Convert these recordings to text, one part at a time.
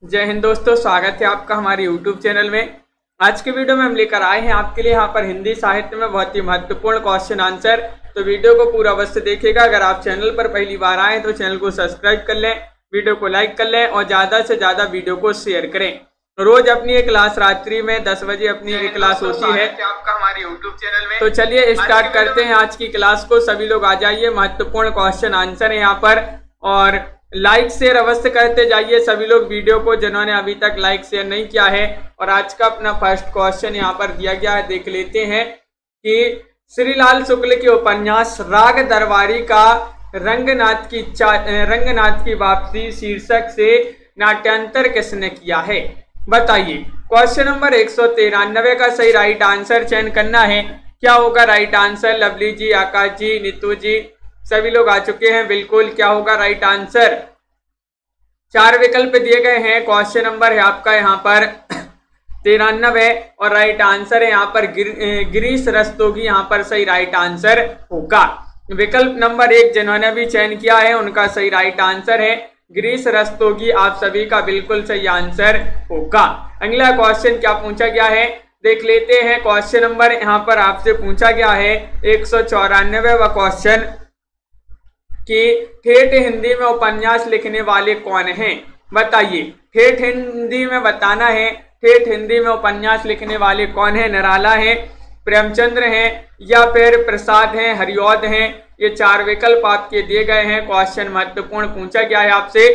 जय हिंद दोस्तों, स्वागत है आपका हमारे YouTube चैनल में। आज के वीडियो में हम लेकर आए हैं आपके लिए यहाँ पर हिंदी साहित्य में बहुत ही महत्वपूर्ण क्वेश्चन आंसर। तो वीडियो को पूरा अवश्य देखिएगा। अगर आप चैनल पर पहली बार आए तो चैनल को सब्सक्राइब कर लें, वीडियो को लाइक कर लें और ज़्यादा से ज़्यादा वीडियो को शेयर करें। रोज अपनी एक क्लास रात्रि में 10 बजे अपनी एक क्लास होती है आपका हमारे YouTube चैनल में। तो चलिए स्टार्ट करते हैं आज की क्लास को। सभी लोग आ जाइए, महत्वपूर्ण क्वेश्चन आंसर है यहाँ पर, और लाइक शेयर अवश्य करते जाइए सभी लोग वीडियो को, जिन्होंने अभी तक लाइक शेयर नहीं किया है। और आज का अपना फर्स्ट क्वेश्चन यहाँ पर दिया गया है, देख लेते हैं कि श्रीलाल शुक्ल के उपन्यास राग दरबारी का रंगनाथ की वापसी शीर्षक से नाट्यांतर किसने किया है, बताइए। क्वेश्चन नंबर 193 का सही राइट आंसर चयन करना है। क्या होगा राइट आंसर? लवली जी, आकाश जी, नीतू जी, सभी लोग आ चुके हैं। बिल्कुल, क्या होगा राइट आंसर? 4 विकल्प दिए गए हैं। क्वेश्चन नंबर है आपका यहाँ पर 93 और राइट आंसर है यहाँ पर गिरीश रस्तोगी, यहाँ पर सही राइट आंसर होगा। विकल्प नंबर 1 जिन्होंने भी चयन किया है उनका सही राइट आंसर है गिरीश रस्तोगी, आप सभी का बिल्कुल सही आंसर होगा। अगला क्वेश्चन क्या पूछा गया है देख लेते हैं। क्वेश्चन नंबर यहाँ पर आपसे पूछा गया है 194वां क्वेश्चन कि ठेठ हिंदी में उपन्यास लिखने वाले कौन हैं, बताइए। ठेठ हिंदी में बताना है, ठेठ हिंदी में उपन्यास लिखने वाले कौन है? निराला है, प्रेमचंद्र हैं, या फिर प्रसाद हैं, हरिऔध हैं। ये 4 विकल्प आपके दिए गए हैं। क्वेश्चन महत्वपूर्ण पूछा गया है आपसे।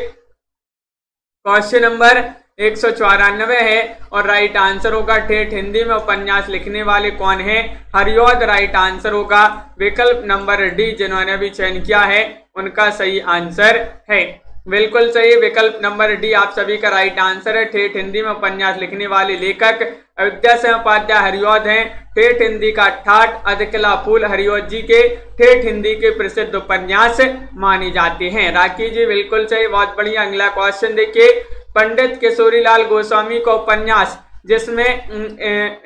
क्वेश्चन नंबर 194 है और राइट आंसर होगा ठेठ हिंदी में उपन्यास लिखने वाले कौन है? हरिऔध राइट आंसर होगा। विकल्प नंबर डी जिन्होंने भी चयन किया है उनका सही आंसर है। बिल्कुल सही, विकल्प नंबर डी आप सभी का राइट आंसर है। ठेठ हिंदी में उपन्यास लिखने वाले लेखक अयोध्या सिंह उपाध्याय हरिऔध हैं। ठेठ हिंदी का ठाठ अधकिला फूल हरिऔध जी के ठेठ हिंदी के प्रसिद्ध उपन्यास माने जाते हैं। राखी जी बिल्कुल सही, बहुत बढ़िया। अगला क्वेश्चन देखिए। पंडित किशोरीलाल गोस्वामी का उपन्यास जिसमें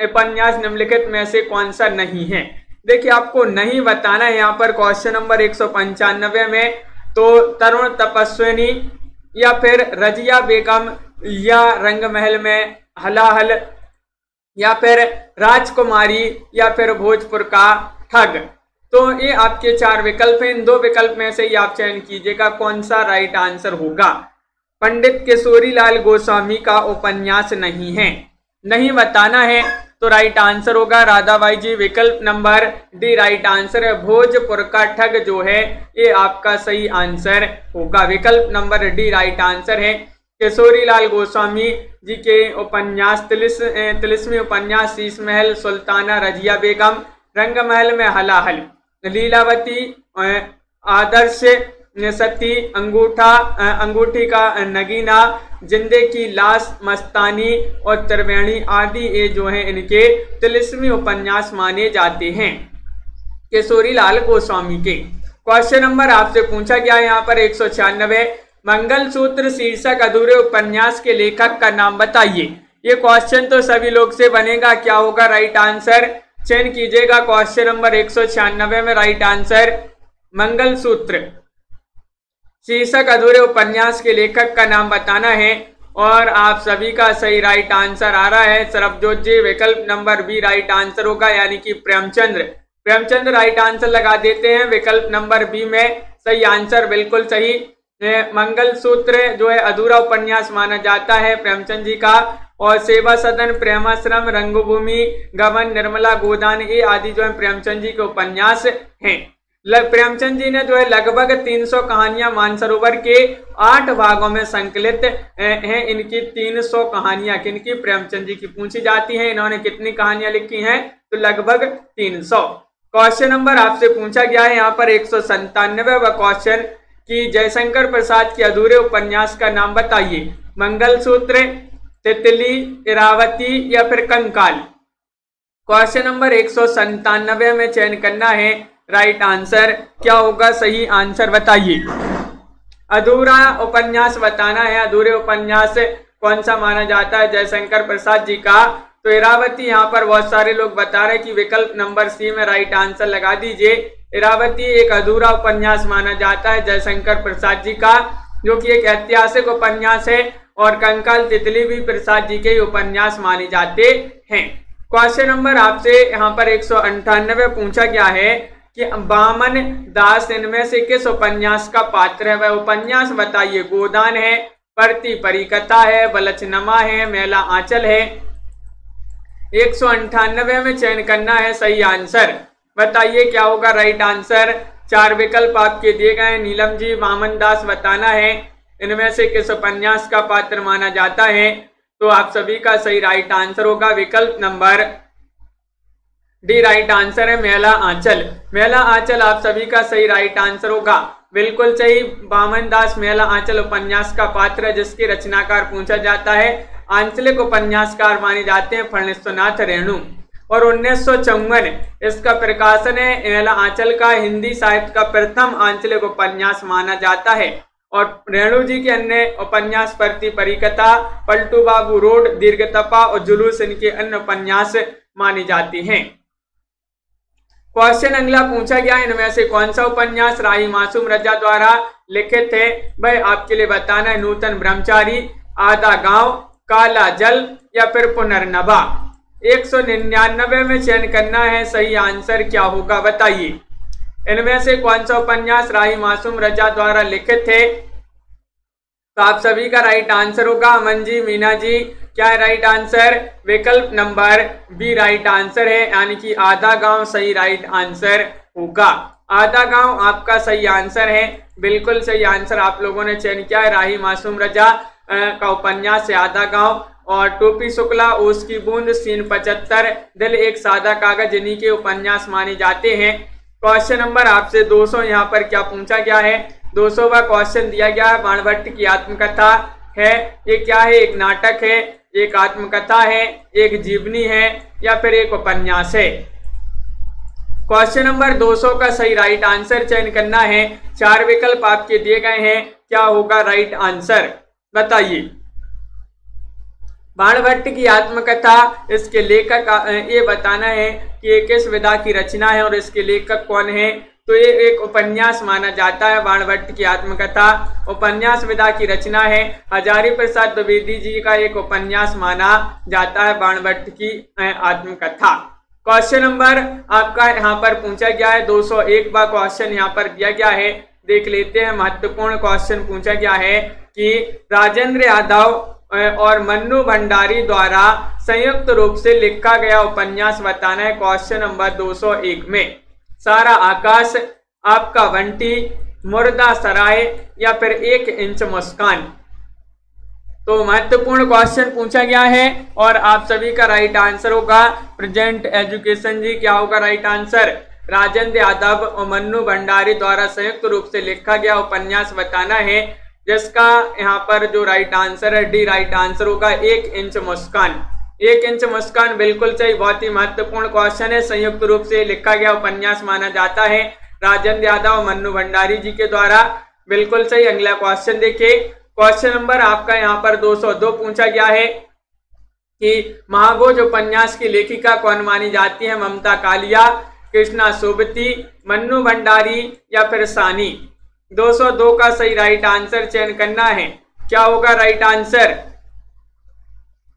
उपन्यास निम्नलिखित में से कौन सा नहीं है? देखिए, आपको नहीं बताना है यहाँ पर। क्वेश्चन नंबर 195 में तो तरुण तपस्विनी, या फिर रजिया बेगम, या रंगमहल में हलाहल, या फिर राजकुमारी, या फिर भोजपुर का ठग। तो ये आपके 4 विकल्प हैं। इन 2 विकल्प में से ही आप चयन कीजिएगा कौन सा राइट आंसर होगा। पंडित किशोरीलाल गोस्वामी का उपन्यास नहीं है, नहीं बताना है तो राइट आंसर होगा राधाबाई जी। विकल्प नंबर डी राइट आंसर है। भोजपुर का ठग जो है ये आपका सही आंसर होगा। विकल्प नंबर डी राइट आंसर है। किशोरीलाल गोस्वामी जी के उपन्यास तिलिस्मी उपन्यास शीश महल, सुल्ताना, रजिया बेगम, रंगमहल में हलाहल, लीलावती, आदर्श सती, अंगूठी का नगीना, जिंदे की लाश, मस्तानी और त्रिवेणी आदि ये जो हैं इनके तिलिस्मी उपन्यास माने जाते हैं किशोरीलाल गोस्वामी के। क्वेश्चन नंबर आपसे पूछा गया है यहाँ पर 196 मंगलसूत्र शीर्षक अधूरे उपन्यास के लेखक का नाम बताइए। ये क्वेश्चन तो सभी लोग से बनेगा। क्या होगा राइट आंसर? चयन कीजिएगा। क्वेश्चन नंबर 196 में राइट आंसर मंगलसूत्र शीर्षक अधूरे उपन्यास के लेखक का नाम बताना है और आप सभी का सही राइट आंसर आ रहा है सरबजोत जी। विकल्प नंबर बी राइट आंसर होगा, यानी कि प्रेमचंद्र राइट आंसर लगा देते हैं। विकल्प नंबर बी में सही आंसर बिल्कुल सही। मंगलसूत्र जो है अधूरा उपन्यास माना जाता है प्रेमचंद जी का, और सेवा सदन, प्रेमाश्रम, रंगभूमि, गबन, निर्मला गोदान ये आदि जो है प्रेमचंद जी के उपन्यास हैं। प्रेमचंद जी ने जो है लगभग 300 कहानियां मानसरोवर के 8 भागों में संकलित हैं। इनकी 300 कहानियां किनकी? प्रेमचंद जी की पूछी जाती हैं। इन्होंने कितनी कहानियां लिखी हैं? तो लगभग 300। क्वेश्चन नंबर आपसे पूछा गया है यहाँ पर 197वां क्वेश्चन कि जयशंकर प्रसाद के अधूरे उपन्यास का नाम बताइए। मंगलसूत्र, तितली, इरावती, या फिर कंकाल। क्वेश्चन नंबर 197 में चयन करना है राइट आंसर। क्या होगा सही आंसर बताइए। अधूरा उपन्यास बताना है। अधूरे उपन्यास कौन सा माना जाता है जयशंकर प्रसाद जी का? तो इरावती यहाँ पर बहुत सारे लोग बता रहे कि विकल्प नंबर सी में राइट आंसर लगा दीजिए। इरावती एक अधूरा उपन्यास माना जाता है जयशंकर प्रसाद जी का। जो कि एक ऐतिहासिक उपन्यास है, और कंकाल तितली भी प्रसाद जी के उपन्यास माने जाते हैं। क्वेश्चन नंबर आपसे यहाँ पर 198 पूछा गया है कि वामन दास इनमें से किस उपन्यास का पात्र है? वह उपन्यास बताइए। गोदान है, परती परिकथा है, बलचनमा है, मेला आंचल है। 198 में चयन करना है सही आंसर। बताइए क्या होगा राइट आंसर। 4 विकल्प आपके दिए गए। नीलम जी, वामन दास बताना है इनमें से किस उपन्यास का पात्र माना जाता है, तो आप सभी का सही राइट आंसर होगा विकल्प नंबर डी राइट आंसर है मेला आंचल। मेला आंचल आप सभी का सही राइट आंसर होगा, बिल्कुल सही। वामन दास मेला आंचल उपन्यास का पात्र है जिसके रचनाकार पूछा जाता है। आंचलिक उपन्यासकार माने जाते हैं फणीश्वरनाथ रेणु, और 1954 इसका प्रकाशन है। मेला आंचल का हिंदी साहित्य का प्रथम आंचलिक उपन्यास माना जाता है। और रेणु जी के अन्य उपन्यास परती परिकथा, पलटू बाबू रोड, दीर्घतपा और जुलूस इनके अन्य उपन्यास मानी जाती हैं। क्वेश्चन अगला पूछा गया, इनमें से कौन सा उपन्यास राही मासूम रजा द्वारा लिखित है? वह आपके लिए बताना है। नूतन ब्रह्मचारी, आधा गांव, काला जल या फिर पुनर्नभा। 199 में चयन करना है सही आंसर क्या होगा बताइए। इनमें से कौन सा उपन्यास राही मासूम रजा द्वारा लिखित है? तो आप सभी का राइट आंसर होगा। अमन जी, मीना जी, क्या है राइट आंसर? विकल्प नंबर बी राइट आंसर है, यानी कि आधा गांव सही राइट आंसर होगा। आधा गांव आपका सही आंसर है, बिल्कुल सही आंसर आप लोगों ने चयन किया है। राही मासूम रजा का उपन्यास है आधा गांव। और टोपी शुक्ला, ओस की बूंद, सीन 75, दिल एक सादा कागज इन्हीं के उपन्यास माने जाते हैं। क्वेश्चन नंबर आपसे 200 यहाँ पर क्या पूछा गया है? 200वां क्वेश्चन दिया गया है। बाणभट्ट की आत्मकथा है, ये क्या है? एक नाटक है, एक आत्मकथा है, एक जीवनी है या फिर एक उपन्यास है? क्वेश्चन नंबर 200 का सही राइट आंसर चयन करना है। 4 विकल्प आपके दिए गए हैं, क्या होगा राइट आंसर बताइए। बाणभट्ट की आत्मकथा, इसके लेखक ये बताना है कि ये किस विधा की रचना है और इसके लेखक कौन है। तो ये एक उपन्यास माना जाता है। बाणभट्ट की आत्मकथा उपन्यास विधा की रचना है। हजारी प्रसाद द्विवेदी जी का एक उपन्यास माना जाता है बाणभट्ट की आत्मकथा। क्वेश्चन नंबर आपका यहाँ पर पूछा गया है 201वां क्वेश्चन यहाँ पर दिया गया है, देख लेते हैं। महत्वपूर्ण क्वेश्चन पूछा गया है कि राजेंद्र यादव और मन्नू भंडारी द्वारा संयुक्त रूप से लिखा गया उपन्यास बताना है। क्वेश्चन नंबर 201 में सारा आकाश, आपका बंटी, मुर्दा सराय या फिर 1 इंच मुस्कान। तो महत्वपूर्ण क्वेश्चन पूछा गया है और आप सभी का राइट आंसर होगा प्रेजेंट एजुकेशन जी। क्या होगा राइट आंसर? राजेंद्र यादव और मन्नू भंडारी द्वारा संयुक्त रूप से लिखा गया उपन्यास बताना है, जिसका यहाँ पर जो राइट आंसर है डी राइट आंसर होगा 1 इंच मुस्कान। 1 इंच मुस्कान बिल्कुल सही, बहुत ही महत्वपूर्ण क्वेश्चन है। संयुक्त रूप से लिखा गया उपन्यास माना जाता है राजेंद्र यादव और मन्नू भंडारी जी के द्वारा, बिल्कुल सही। अगला क्वेश्चन देखिए। क्वेश्चन नंबर आपका यहाँ पर 202 पूछा गया है कि महाभोज उपन्यास की लेखिका कौन मानी जाती है? ममता कालिया, कृष्णा सोबती, मन्नू भंडारी या फिर सानी। 202 का सही राइट आंसर चयन करना है, क्या होगा राइट आंसर?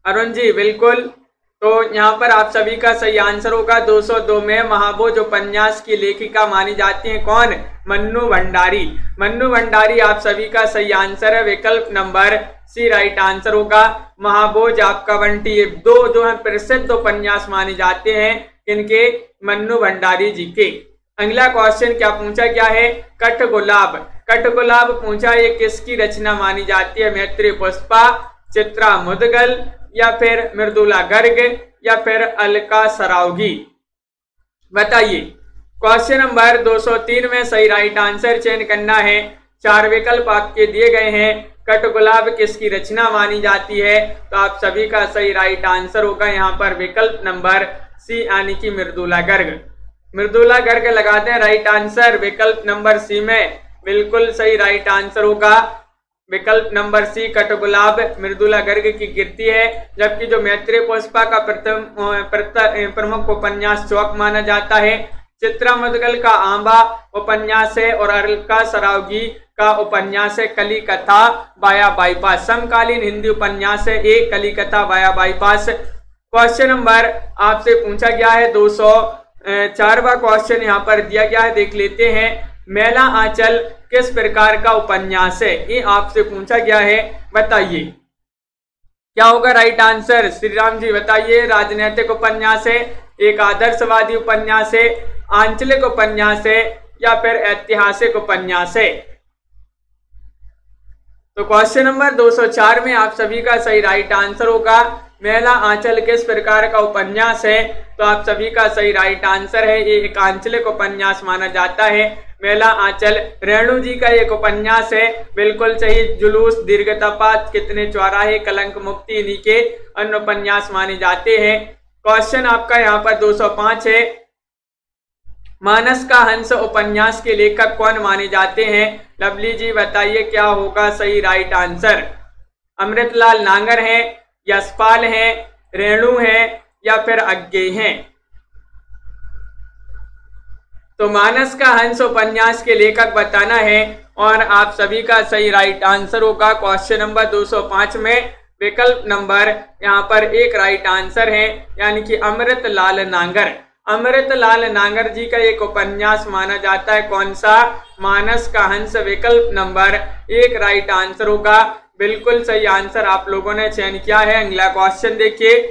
अरुण जी बिल्कुल, तो यहाँ पर आप सभी का सही आंसर होगा 202 में महाभोज उपन्यास की लेखिका मानी जाती है कौन? मन्नू भंडारी। मन्नू भंडारी आप सभी का सही आंसर है, विकल्प नंबर सी राइट आंसर होगा। महाभोज, आपका बंटी, ये दो जो है प्रसिद्ध उपन्यास माने जाते हैं इनके, मन्नू भंडारी जी के। अगला क्वेश्चन क्या पूछा गया है? कठ गुलाब। कठ गुलाब पूछा, ये किसकी रचना मानी जाती है? मैत्री पुष्पा, चित्रा मुदगल या फिर मृदुला गर्ग या फिर अलका सरावगी। बताइए। क्वेश्चन नंबर 203 में सही राइट आंसर चयन करना है। 4 विकल्प आपके दिए गए हैं। कठ गुलाब किसकी रचना मानी जाती है? तो आप सभी का सही राइट आंसर होगा यहाँ पर विकल्प नंबर सी, यानी कि मृदुला गर्ग। मृदुला गर्ग लगाते हैं राइट आंसर विकल्प नंबर सी में, बिल्कुल सही राइट आंसर होगा विकल्प नंबर सी। कठ गुलाब मृदुला गर्ग की कृति है, जबकि जो मैत्री पुष्पा का प्रमुख उपन्यास चौक माना जाता है। चित्रा मुदगल का आंबा उपन्यास है और अलका सरावगी का उपन्यास है कली कथा वाया बाईपास। समकालीन हिंदी उपन्यास है एक कली कथा वाया बाईपास। क्वेश्चन नंबर आपसे पूछा गया है 204वां क्वेश्चन यहाँ पर दिया गया है, देख लेते हैं। मैला आंचल किस प्रकार का उपन्यास है, ये आपसे पूछा गया है, बताइए क्या होगा राइट आंसर। श्री राम जी बताइए। राजनीतिक उपन्यास है, एक आदर्शवादी उपन्यास है, आंचलिक उपन्यास है या फिर ऐतिहासिक उपन्यास है। तो क्वेश्चन नंबर 204 में आप सभी का सही राइट आंसर होगा मैला आंचल किस प्रकार का उपन्यास है। तो आप सभी का सही राइट आंसर है ये एक आंचलिक उपन्यास माना जाता है। मैला आंचल रेणु जी का एक उपन्यास है, बिल्कुल सही। जुलूस, दीर्घतापात, कितने चौराहे, कलंक मुक्ति इन्हीं के अन्य उपन्यास माने जाते हैं। क्वेश्चन आपका यहाँ पर 205 है। मानस का हंस उपन्यास के लेखक कौन माने जाते हैं। लवली जी बताइए क्या होगा सही राइट आंसर। अमृतलाल नांगर है, यशपाल है, रेणु है या फिर अज्ञेय हैं। तो मानस का हंस उपन्यास के लेखक बताना है और आप सभी का सही राइट आंसर होगा क्वेश्चन नंबर 205 में विकल्प नंबर यहाँ पर एक राइट आंसर है, यानी कि अमृतलाल नांगर। अमृतलाल नांगर जी का एक उपन्यास माना जाता है, कौन सा, मानस का हंस। विकल्प नंबर एक राइट आंसर होगा, बिल्कुल सही आंसर आप लोगों ने चयन किया है। अगला क्वेश्चन देखिए।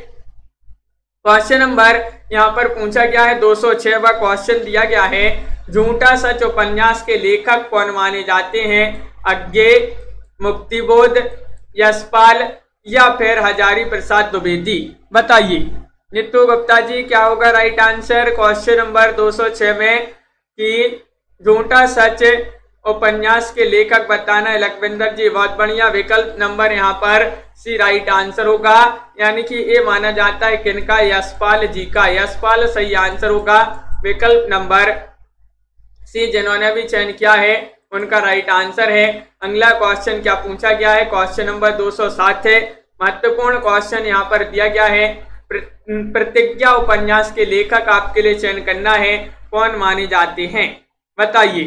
क्वेश्चन नंबर यहाँ पर पूछा गया है 206वां क्वेश्चन दिया गया है। झूठा सच उपन्यास के लेखक कौन माने जाते हैं। अज्ञेय, मुक्तिबोध, यशपाल या फिर हजारी प्रसाद द्विवेदी, बताइए। नीतू गुप्ता जी क्या होगा राइट आंसर क्वेश्चन नंबर 206 में कि झूठा सच उपन्यास के लेखक बताना है। लखविंदर जी बहुत बढ़िया। विकल्प नंबर यहाँ पर सी राइट आंसर होगा, यानी कि ये माना जाता है किनका, यशपाल जी का। यशपाल सही आंसर होगा। विकल्प नंबर सी जिन्होंने भी चयन किया है उनका राइट आंसर है। अगला क्वेश्चन क्या पूछा गया है, क्वेश्चन नंबर 207 है। महत्वपूर्ण क्वेश्चन यहाँ पर दिया गया है। प्रतिज्ञा उपन्यास के लेखक आपके लिए चयन करना है, कौन माने जाते हैं, बताइए।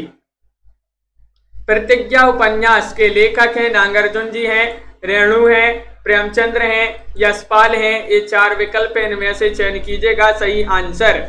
प्रतिज्ञा उपन्यास के लेखक हैं नागार्जुन जी हैं, रेणु हैं, प्रेमचंद्र हैं, यशपाल हैं। ये चार विकल्प हैं, इनमें से चयन कीजिएगा सही आंसर।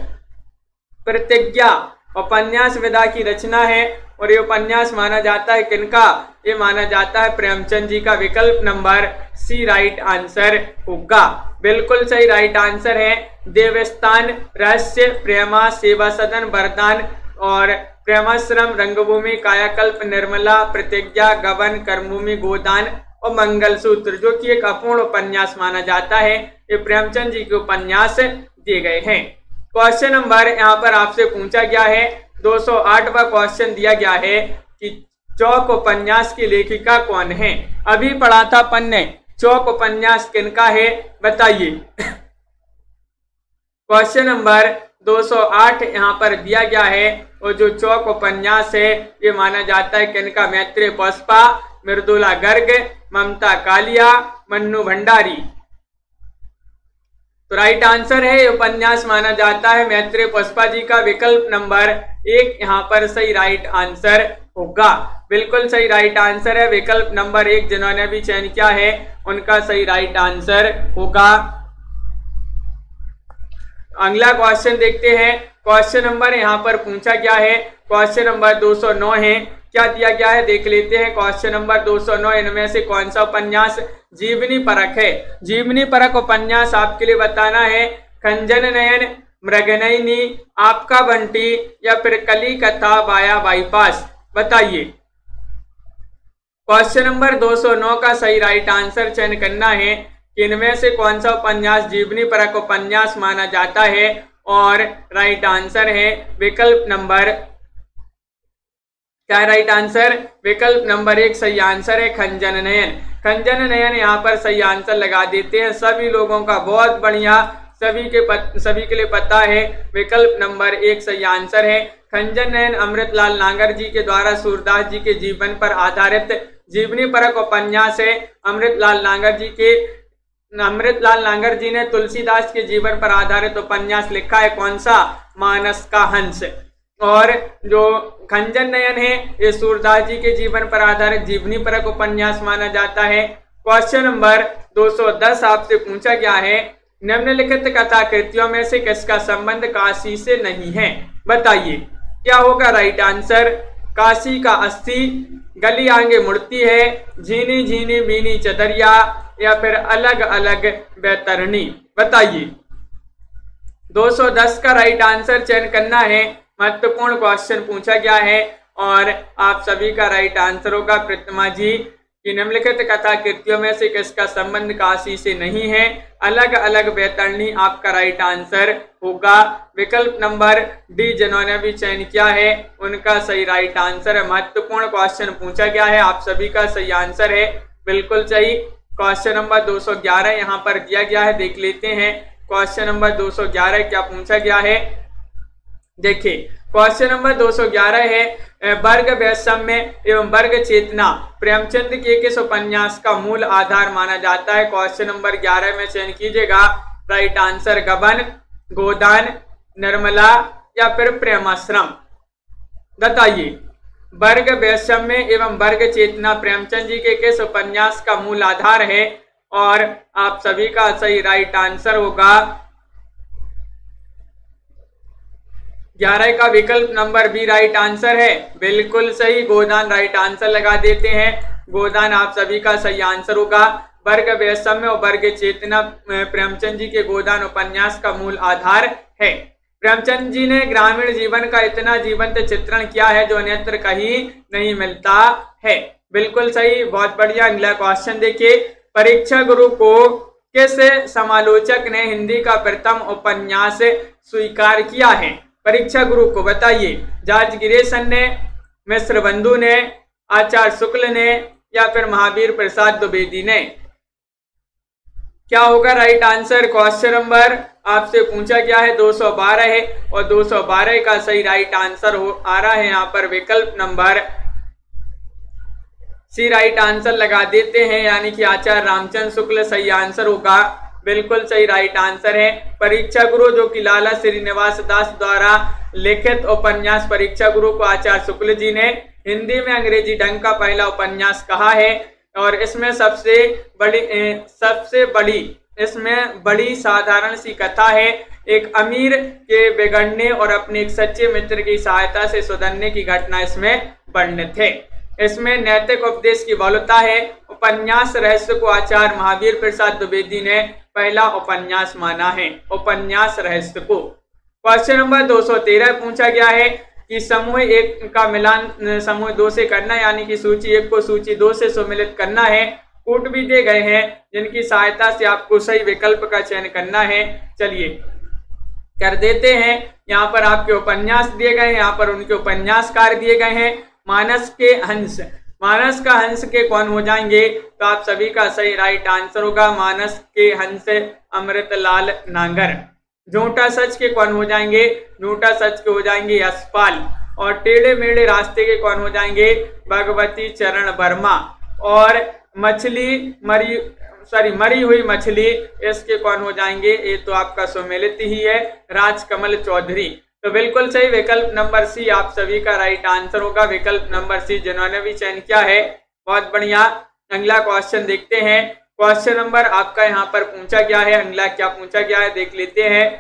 प्रतिज्ञा उपन्यास विधा की रचना है और ये उपन्यास माना जाता है किनका, ये माना जाता है प्रेमचंद जी का। विकल्प नंबर सी राइट आंसर होगा, बिल्कुल सही राइट आंसर है। देवस्थान, रहस्य, प्रेमा, सेवा सदन, वरदान और प्रेमाश्रम, रंगभूमि, कायाकल्प, निर्मला, प्रतिज्ञा, गबन, कर्मभूमि, गोदान और मंगलसूत्र, जो कि एक अपूर्ण उपन्यास माना जाता है। ये प्रेमचंद जी के उपन्यास दिए गए हैं। क्वेश्चन नंबर यहाँ पर आपसे पूछा गया है 208वां क्वेश्चन दिया गया है कि चौक उपन्यास की लेखिका कौन है। अभी पढ़ा था अपन ने, चौक उपन्यास किनका है, बताइए। क्वेश्चन नंबर 208 यहाँ पर दिया गया है और जो चौक उपन्यास है ये माना जाता है किनका, मैत्रेय पुष्पा, मृदुला गर्ग, ममता कालिया, मन्नू भंडारी। तो राइट आंसर है उपन्यास माना जाता है मैत्रेय पुष्पा जी का। विकल्प नंबर एक यहाँ पर सही राइट आंसर होगा, बिल्कुल सही राइट आंसर है। विकल्प नंबर एक जिन्होंने भी चयन किया है उनका सही राइट आंसर होगा। अगला क्वेश्चन देखते हैं। क्वेश्चन नंबर यहाँ पर पूछा गया है, क्वेश्चन नंबर 209 है। क्या दिया गया है देख लेते हैं। क्वेश्चन नंबर 209, इनमें से कौन सा उपन्यास जीवनी परक है। जीवनी परक उपन्यास आपके लिए बताना है खंजन नयन, मृगनयनी, आपका बंटी या फिर कली कथा वाया बाईपास, बताइए। क्वेश्चन नंबर 209 का सही राइट आंसर चयन करना है कि इनमें से कौन सा उपन्यास जीवनी परक उपन्यास माना जाता है और राइट आंसर है विकल्प नंबर, क्या राइट आंसर, विकल्प नंबर एक सही आंसर है खंजन नयन। खंजन नयन यहाँ पर सही आंसर लगा देते हैं सभी लोगों का, बहुत बढ़िया, सभी के लिए पता है। विकल्प नंबर एक सही आंसर है। खंजन नयन अमृतलाल नांगर जी के द्वारा सूरदास जी के जीवन पर आधारित जीवनी परक उपन्यास है। अमृतलाल नांगर जी ने तुलसीदास के जीवन पर आधारित उपन्यास लिखा है, कौन सा, मानस का हंस। और जो खंजन नयन है ये सूरदास जी के जीवन पर आधारित जीवनी परक उपन्यास माना जाता है। क्वेश्चन नंबर 210 आपसे पूछा गया है, निम्नलिखित कथा कृतियों में से किसका संबंध काशी से नहीं है? बताइए क्या होगा राइट आंसर। काशी का अस्थि, गली आगे मूर्ति है, झीनी झीनी बीनी चदरिया, या फिर अलग अलग बैतरणी। बताइए 210 का राइट आंसर चयन करना है। महत्वपूर्ण क्वेश्चन पूछा गया है और आप सभी का राइट आंसर होगा प्रतिमा जी कि निम्नलिखित कथा कृतियों में से किसका संबंध काशी से नहीं है? अलग अलग बैतरणी आपका राइट आंसर होगा। विकल्प नंबर डी जिन्होंने भी चयन किया है उनका सही राइट आंसर है। महत्वपूर्ण क्वेश्चन पूछा गया है, आप सभी का सही आंसर है, बिल्कुल सही। क्वेश्चन नंबर 211 यहाँ पर दिया गया है, देख लेते हैं। क्वेश्चन नंबर 211 क्या पूछा गया है? देखिए क्वेश्चन नंबर 211 है, वर्ग वैषम्य एवं वर्ग चेतना प्रेमचंद के किस उपन्यास का मूल आधार माना जाता है? क्वेश्चन नंबर 11 में चयन कीजिएगा राइट आंसर। गबन, गोदान, निर्मला या फिर प्रेमाश्रम। बताइए वर्ग वैषम्य एवं वर्ग चेतना प्रेमचंद जी के किस उपन्यास का मूल आधार है? और आप सभी का सही राइट आंसर होगा 11 का विकल्प नंबर बी राइट आंसर है, बिल्कुल सही। गोदान राइट आंसर लगा देते हैं, गोदान आप सभी का सही आंसर होगा। वर्ग वैषम्य और वर्ग चेतना प्रेमचंद जी के गोदान उपन्यास का मूल आधार है। प्रेमचंद जी ने ग्रामीण जीवन का इतना जीवंत चित्रण किया है जो अन्यत्र कहीं नहीं मिलता है, बिल्कुल सही, बहुत बढ़िया। अगला क्वेश्चन देखिए, परीक्षा गुरु को किस समालोचक ने हिंदी का प्रथम उपन्यास स्वीकार किया है? परीक्षा गुरु को बताइए, जॉर्ज गिरिसन ने, मिश्र बंधु ने, आचार्य शुक्ल ने या फिर महावीर प्रसाद द्विवेदी ने? क्या होगा राइट आंसर? क्वेश्चन नंबर आपसे पूछा गया है 212 है और 212 का सही राइट आंसर आ रहा है यहाँ पर विकल्प नंबर सी राइट आंसर लगा देते हैं, यानी कि आचार्य रामचंद्र शुक्ल सही आंसर होगा, बिल्कुल सही राइट आंसर है। परीक्षा गुरु जो कि लाला श्रीनिवास दास द्वारा लिखित उपन्यास परीक्षा गुरु को आचार्य शुक्ल जी ने हिंदी में अंग्रेजी ढंग का पहला उपन्यास कहा है और इसमें सबसे बड़ी इसमें बड़ी साधारण सी कथा है। एक अमीर के बिगड़ने और अपने एक सच्चे मित्र की सहायता से सुधरने की घटना इसमें वर्णित है। इसमें नैतिक उपदेश की बहुलता है। उपन्यास रहस्य को आचार्य महावीर प्रसाद द्विवेदी ने पहला उपन्यास माना है, उपन्यास रहस्य को। क्वेश्चन नंबर 213 पूछा गया है कि समूह 1 का मिलान समूह 2 से करना, यानी कि सूची 1 को सूची 2 से सम्मिलित करना है। कूट भी दिए गए हैं जिनकी सहायता से आपको सही विकल्प का चयन करना है। चलिए कर देते हैं। यहाँ पर आपके उपन्यास दिए गए हैं, यहाँ पर उनके उपन्यासकार दिए गए हैं। मानस के हंस, मानस का हंस के कौन हो जाएंगे? तो आप सभी का सही राइट आंसर होगा मानस के हंस अमृतलाल नागर। झूठा सच के कौन हो जाएंगे? झूठा सच के हो जाएंगे यशपाल। और टेढ़े मेढ़े रास्ते के कौन हो जाएंगे? भगवती चरण वर्मा। और मरी हुई मछली इसके कौन हो जाएंगे? ये तो आपका सम्मिलित ही है, राजकमल चौधरी। तो बिल्कुल सही विकल्प नंबर सी आप सभी का राइट आंसर होगा, विकल्प नंबर सी जिन्होंने भी चयन किया है, बहुत बढ़िया। अगला क्वेश्चन देखते हैं। क्वेश्चन नंबर आपका यहाँ पर पूछा गया है, अगला क्या पूछा गया है देख लेते हैं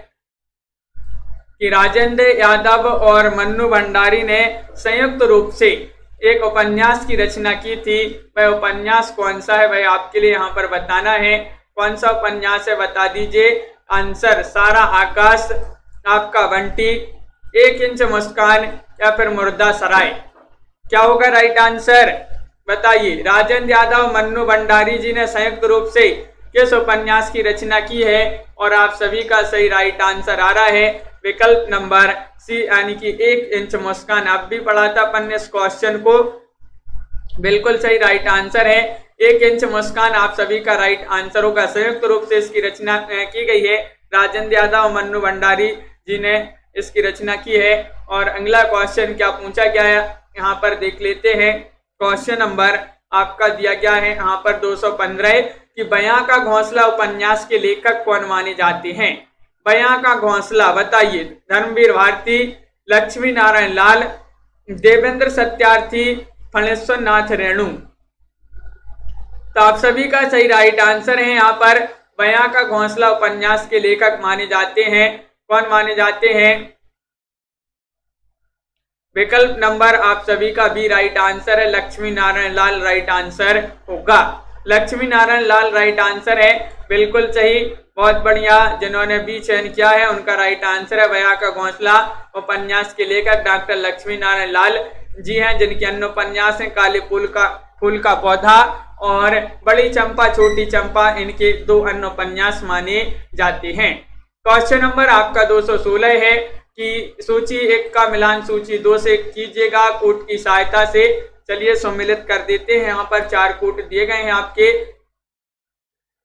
कि राजेंद्र यादव और मन्नू भंडारी ने संयुक्त रूप से एक उपन्यास की रचना की थी। वह उपन्यास कौन सा है वह आपके लिए यहाँ पर बताना है। कौन सा उपन्यास है बता दीजिए। आंसर सारा आकाश, आपका बंटी, 1 इंच मुस्कान या फिर मुर्दा सराय। क्या होगा राइट आंसर बताइए। राजेंद्र यादव मन्नू भंडारी जी ने संयुक्त रूप से किस उपन्यास की रचना की है? और आप सभी का सही राइट आंसर आ रहा है विकल्प नंबर सी, यानी कि 1 इंच मुस्कान। आप भी पढ़ा था अपन इस क्वेश्चन को, बिल्कुल सही राइट आंसर है 1 इंच मुस्कान आप सभी का राइट आंसर होगा। संयुक्त रूप से इसकी रचना की गई है, राजेंद्र यादव और मन्नू भंडारी जी ने इसकी रचना की है। और अगला क्वेश्चन क्या पूछा गया है यहाँ पर देख लेते हैं। क्वेश्चन नंबर आपका दिया गया है यहाँ पर 215 कि बयां का घोंसला उपन्यास के लेखक कौन माने जाते हैं? बयां का घोंसला बताइए। धर्मवीर भारती, लक्ष्मी नारायण लाल, देवेंद्र सत्यार्थी, फणेश्वर नाथ रेणु। तो आप सभी का सही राइट आंसर है यहाँ पर बयां का घोंसला उपन्यास के लेखक माने जाते हैं। कौन माने जाते हैं? विकल्प नंबर आप सभी का भी राइट आंसर है, लक्ष्मी नारायण लाल राइट आंसर होगा। लक्ष्मी नारायण लाल राइट आंसर है, बिल्कुल सही, बहुत बढ़िया। जिन्होंने भी चयन किया है उनका राइट आंसर है बयां का घोंसला उपन्यास के लेखक डॉक्टर लक्ष्मी नारायण लाल जी हैं, जिनके अन्य उपन्यास हैं काले फूल का पौधा और बड़ी चंपा छोटी चंपा, इनके 2 अन्य उपन्यास माने जाते हैं। क्वेश्चन नंबर आपका 216 है कि सूची 1 का मिलान सूची 2 से कीजिएगा कूट की सहायता से। चलिए सम्मिलित कर देते हैं। यहाँ पर 4 कूट दिए गए हैं आपके,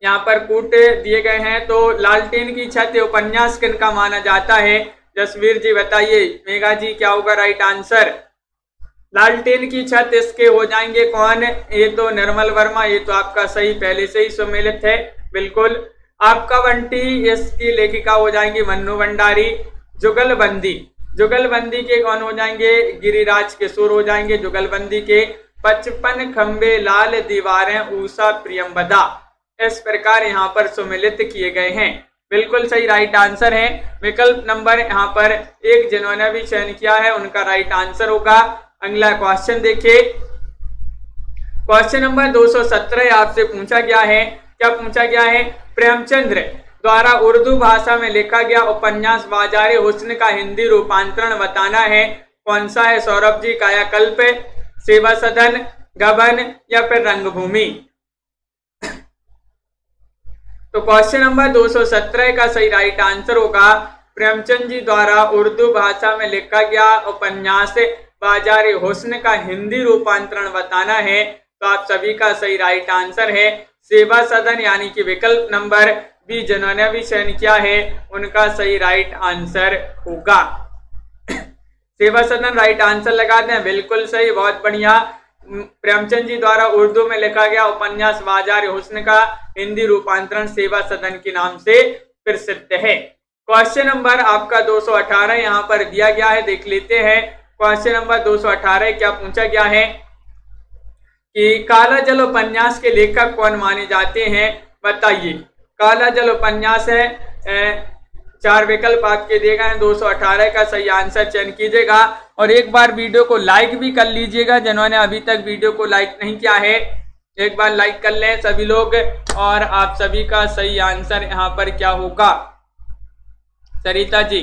यहाँ पर कूट दिए गए हैं। तो लालटेन की छत उपन्यास किनका माना जाता है? जसवीर जी बताइए। मेघा जी क्या होगा राइट आंसर? लालटेन की छत इसके हो जाएंगे कौन? ये तो निर्मल वर्मा, ये तो आपका सही पहले से ही सम्मिलित है, बिल्कुल। आपका बंटी, इसकी लेखिका हो जाएंगी मन्नू भंडारी। जुगलबंदी के कौन हो जाएंगे? गिरिराज किशोर हो जाएंगे जुगलबंदी के। 55 खंबे लाल दीवारें ऊषा प्रियंवदा, इस प्रकार यहाँ पर सम्मिलित किए गए हैं, बिल्कुल सही राइट आंसर है। विकल्प नंबर यहाँ पर 1 जिन्होंने भी चयन किया है उनका राइट आंसर होगा। अगला क्वेश्चन देखिए, क्वेश्चन नंबर 217 आपसे पूछा गया है, क्या पूछा गया है? प्रेमचंद्र द्वारा उर्दू भाषा में लिखा गया उपन्यास बाजारे हुस्न का हिंदी रूपांतरण बताना है। कौन सा है सौरभ जी? कायाकल्प, सेवा सदन, गबन या फिर रंगभूमि? तो क्वेश्चन नंबर 217 का सही राइट आंसर होगा प्रेमचंद जी द्वारा उर्दू भाषा में लिखा गया उपन्यास बाजारे हुस्न का हिंदी रूपांतरण बताना है। तो आप सभी का सही राइट आंसर है सेवा सदन, यानी कि विकल्प नंबर बी जिन्होंने भी चयन किया है उनका सही राइट आंसर होगा। सेवा सदन राइट आंसर लगाते हैं, बिल्कुल सही, बहुत बढ़िया। प्रेमचंद जी द्वारा उर्दू में लिखा गया उपन्यास बाजार हुस्न का हिंदी रूपांतरण सेवा सदन के नाम से प्रसिद्ध है। क्वेश्चन नंबर आपका 218 यहाँ पर दिया गया है, देख लेते हैं। क्वेश्चन नंबर 218 क्या पूछा गया है कि काला जल उपन्यास के लेखक कौन माने जाते हैं? बताइए। काला जल उपन्यास है, 4 विकल्प आपके दिए गए हैं। 218 का सही आंसर चयन कीजिएगा और एक बार वीडियो को लाइक भी कर लीजिएगा। जिन्होंने अभी तक वीडियो को लाइक नहीं किया है एक बार लाइक कर लें सभी लोग। और आप सभी का सही आंसर यहाँ पर क्या होगा सरिता जी?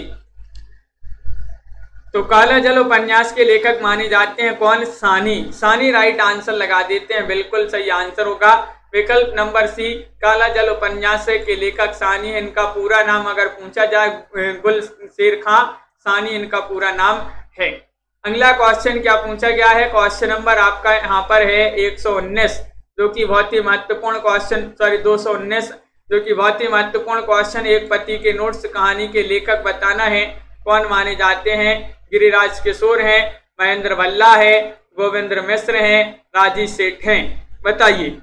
तो काला जल उपन्यास के लेखक माने जाते हैं कौन? सानी राइट आंसर लगा देते हैं, बिल्कुल सही आंसर होगा विकल्प नंबर सी काला जल उपन्यास के लेखक सानी है। इनका पूरा नाम अगर पूछा जाए गुलशेर खां सानी इनका पूरा नाम है। अगला क्वेश्चन क्या पूछा गया है? क्वेश्चन नंबर आपका यहाँ पर है 119 जो कि बहुत ही महत्वपूर्ण क्वेश्चन, 219 जो कि बहुत ही महत्वपूर्ण क्वेश्चन। एक पति के नोट्स कहानी के लेखक बताना है, कौन माने जाते हैं? गिरिराज किशोर हैं, महेंद्र भल्ला है, गोविंद्र मिश्र हैं, राजीव सेठ हैं, बताइए।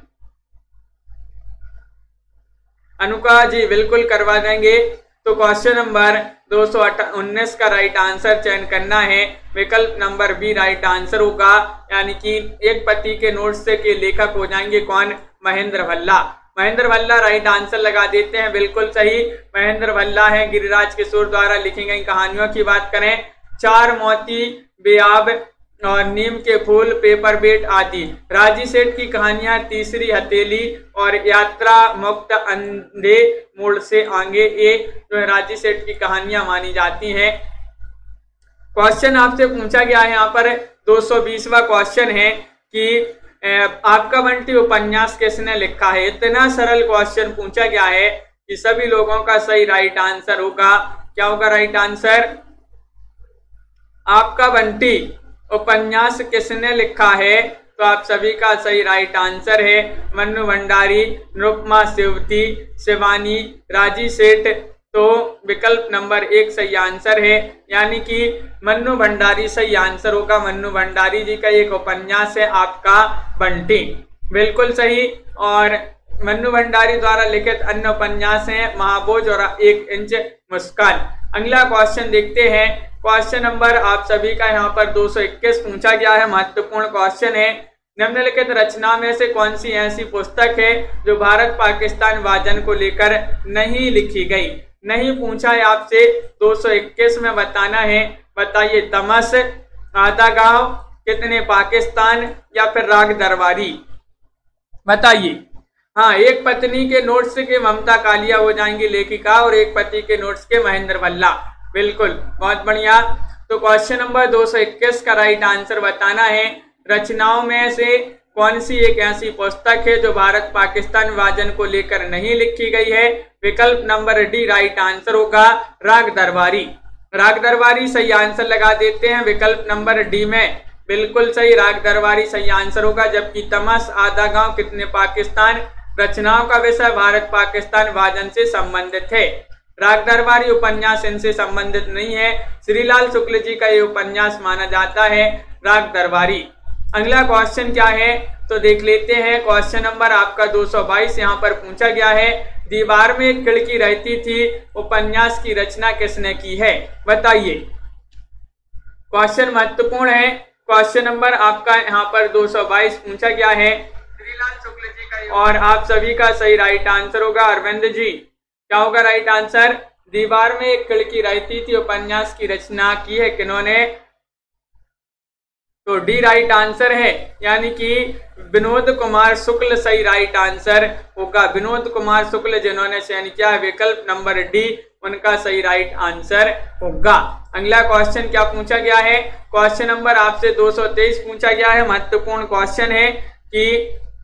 अनुका जी बिल्कुल करवा देंगे। तो क्वेश्चन नंबर 219 का राइट आंसर चयन करना है, विकल्प नंबर बी राइट आंसर होगा, यानी कि एक पति के नोट्स के लेखक हो जाएंगे कौन? महेंद्र भल्ला। महेंद्र भल्ला राइट आंसर लगा देते हैं, बिल्कुल सही महेंद्र भल्ला है। गिरिराज किशोर द्वारा लिखी गई कहानियों की बात करें, 4 मोती, बेआब और नीम के फूल, पेपर बेट आदि। राजी सेठ की कहानियां तीसरी हथेली और यात्रा मुक्त अंधे मोड़ से आगे, ये जो है राजी सेठ की कहानियां मानी जाती हैं। क्वेश्चन आपसे पूछा गया है यहाँ पर 220वां क्वेश्चन है कि आपका बंटी उपन्यास किसने लिखा है? इतना सरल क्वेश्चन पूछा गया है कि सभी लोगों का सही राइट आंसर होगा। क्या होगा राइट आंसर? आपका बंटी उपन्यास किसने लिखा है? तो आप सभी का सही राइट आंसर है मन्नू भंडारी, निरुपमा सेवती, शिवानी, राजी सेठ। तो विकल्प नंबर 1 सही आंसर है, यानी कि मन्नू भंडारी सही आंसर होगा। मन्नू भंडारी जी का एक उपन्यास है आपका बंटी, बिल्कुल सही। और मन्नू भंडारी द्वारा लिखित अन्य उपन्यास हैं महाबोझ और 1 इंच मुस्कान। अगला क्वेश्चन देखते हैं। क्वेश्चन नंबर आप सभी का यहाँ पर 221 पूछा गया है, महत्वपूर्ण क्वेश्चन है। निम्नलिखित रचना में से कौन सी ऐसी पुस्तक है जो भारत पाकिस्तान विभाजन को लेकर नहीं लिखी गई? नहीं पूछा है आपसे, 221 में बताना है। बताइए, तमस, आधा गांव, कितने पाकिस्तान, या फिर राग दरबारी? बताइए। हाँ, एक पत्नी के नोट्स के ममता कालिया हो जाएंगी लेखिका, और एक पति के नोट्स के महेंद्र भल्ला। बिल्कुल, बहुत बढ़िया। तो क्वेश्चन नंबर 221 का राइट आंसर बताना है। रचनाओं में से कौन सी एक ऐसी पुस्तक है जो भारत पाकिस्तान विभाजन को लेकर नहीं लिखी गई है? विकल्प नंबर डी राइट आंसर होगा, राग दरबारी। राग दरबारी सही आंसर लगा देते हैं विकल्प नंबर डी में। बिल्कुल सही, राग दरबारी सही आंसर होगा। जबकि तमस, आधा गांव, कितने पाकिस्तान रचनाओं का विषय भारत पाकिस्तान विभाजन से संबंधित है। राग दरबारी उपन्यास इनसे संबंधित नहीं है। श्रीलाल शुक्ल जी का ये उपन्यास माना जाता है, राग दरबारी। अगला क्वेश्चन क्या है तो देख लेते हैं। क्वेश्चन नंबर आपका 222 यहाँ पर पूछा गया है। दीवार में एक खिड़की रहती थी, उपन्यास की रचना किसने की है? बताइए। क्वेश्चन महत्वपूर्ण है। क्वेश्चन नंबर आपका यहाँ पर 222 पूछा गया है, श्रीलाल शुक्ल जी का, और आप सभी का सही राइट आंसर होगा अरविंद जी। क्या होगा राइट आंसर? दीवार में एक खिड़की रहती थी, उपन्यास की रचना की है किन्होंने? तो डी राइट आंसर है, यानी कि विनोद कुमार शुक्ल सही राइट आंसर होगा। विनोद कुमार शुक्ल जिन्होंने चयन किया है, विकल्प नंबर डी उनका सही राइट आंसर होगा। अगला क्वेश्चन क्या पूछा गया है? क्वेश्चन नंबर आपसे 223 पूछा गया है। महत्वपूर्ण क्वेश्चन है कि